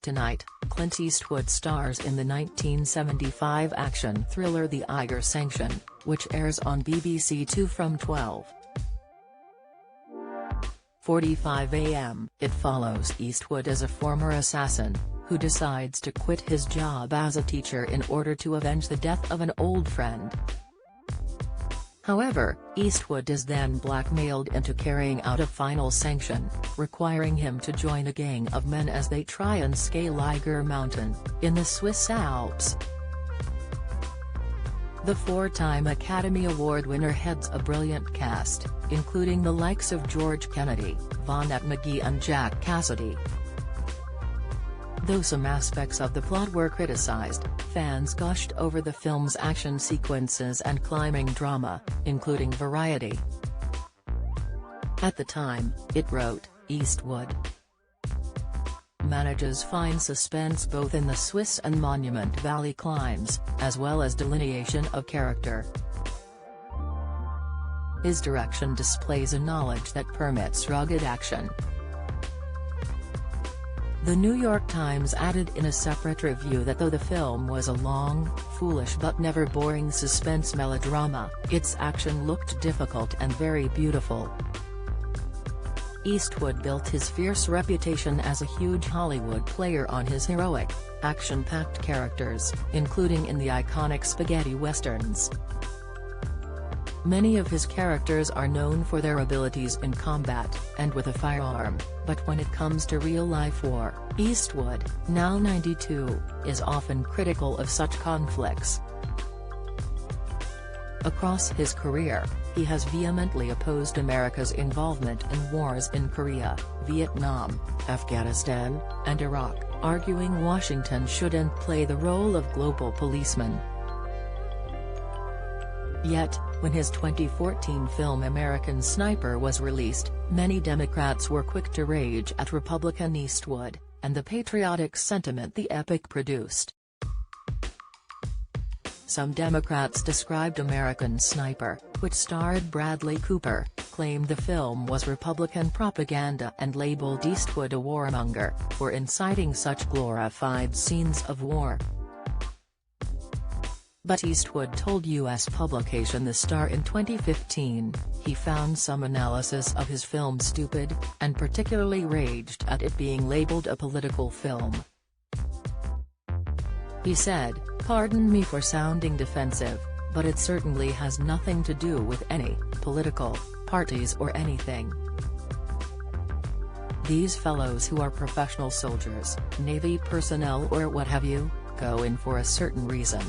Tonight, Clint Eastwood stars in the 1975 action thriller The Eiger Sanction, which airs on BBC Two from 12:45 a.m. It follows Eastwood as a former assassin, who decides to quit his job as a teacher in order to avenge the death of an old friend. However, Eastwood is then blackmailed into carrying out a final sanction, requiring him to join a gang of men as they try and scale Eiger Mountain, in the Swiss Alps. The four-time Academy Award winner heads a brilliant cast, including the likes of George Kennedy, Vonette McGee and Jack Cassidy. Though some aspects of the plot were criticized, fans gushed over the film's action sequences and climbing drama, including Variety. At the time, it wrote, Eastwood manages fine suspense both in the Swiss and Monument Valley climbs, as well as delineation of character. His direction displays a knowledge that permits rugged action. The New York Times added in a separate review that though the film was a long, foolish but never boring suspense melodrama, its action looked difficult and very beautiful. Eastwood built his fierce reputation as a huge Hollywood player on his heroic, action-packed characters, including in the iconic spaghetti westerns. Many of his characters are known for their abilities in combat, and with a firearm, but when it comes to real-life war, Eastwood, now 92, is often critical of such conflicts. Across his career, he has vehemently opposed America's involvement in wars in Korea, Vietnam, Afghanistan, and Iraq, arguing Washington shouldn't play the role of global policeman. Yet, when his 2014 film American Sniper was released, many Democrats were quick to rage at Republican Eastwood, and the patriotic sentiment the epic produced. Some Democrats described American Sniper, which starred Bradley Cooper, claimed the film was Republican propaganda and labeled Eastwood a warmonger, for inciting such glorified scenes of war. But Eastwood told U.S. publication The Star in 2015, he found some analysis of his film stupid, and particularly raged at it being labeled a political film. He said, "Pardon me for sounding defensive, but it certainly has nothing to do with any political parties or anything. These fellows who are professional soldiers, Navy personnel or what have you, go in for a certain reason.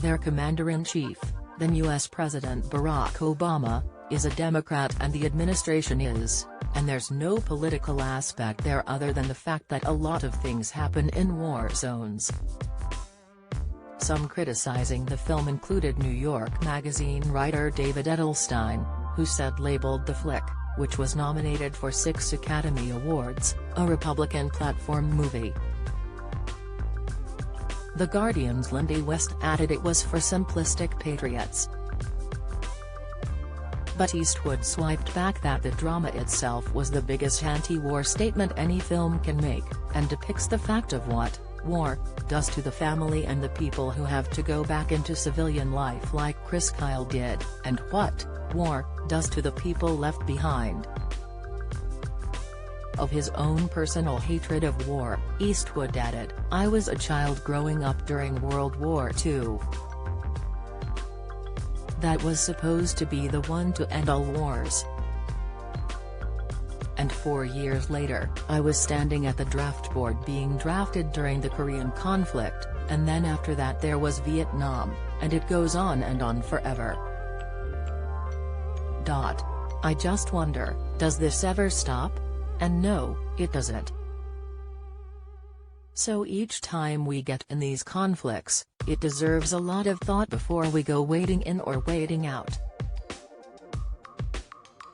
Their commander-in-chief, then U.S. President Barack Obama, is a Democrat and the administration is, and there's no political aspect there other than the fact that a lot of things happen in war zones." Some criticizing the film included New York Magazine writer David Edelstein, who said labeled the flick, which was nominated for 6 Academy Awards, a Republican platform movie. The Guardian's Lindy West added it was for simplistic patriots. But Eastwood swiped back that the drama itself was the biggest anti-war statement any film can make, and depicts the fact of what war does to the family and the people who have to go back into civilian life like Chris Kyle did, and what war does to the people left behind. Of his own personal hatred of war, Eastwood added, "I was a child growing up during World War II. That was supposed to be the one to end all wars. And 4 years later, I was standing at the draft board being drafted during the Korean conflict, and then after that there was Vietnam, and it goes on and on forever. I just wonder, does this ever stop? And no, it doesn't. So each time we get in these conflicts, it deserves a lot of thought before we go wading in or wading out.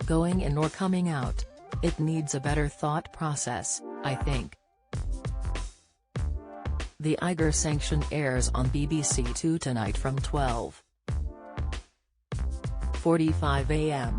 Going in or coming out. It needs a better thought process, I think." The Eiger Sanction airs on BBC Two tonight from 12:45 a.m.